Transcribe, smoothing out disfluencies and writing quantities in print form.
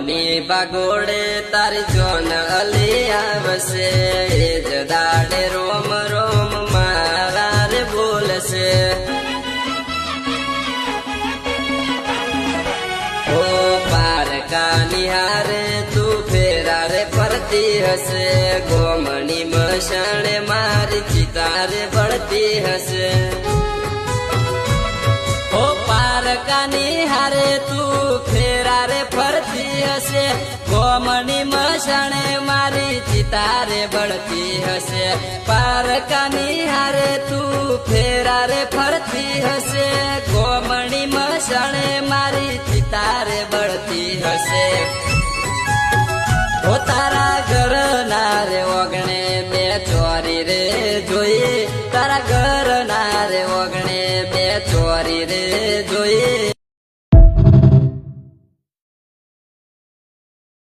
ગોમની ભાગોળે તારી જોન અલી આવશે એ જ દાડે રોમ રોમ મારા રે બોલશે ઓ પારકા નિહારે તું ફેરા રે ફરતી હશે ગોમની મશાણે મારી ચિતારે બળતી હશે ઓ પારકા નિહારે તું ફેરા રે ફરતી હશે ગોમની મશાણે મારી ચિતારે બળતી હશે પારકા નિહારે તું ફેરા રે ફરતી હશે ગોમની મશાણે મારી ચિતારે બળતી હશે ઓ તારા ઘર ના રે ઓગણે બે ચોરી રે જોઈએ તારા ઘર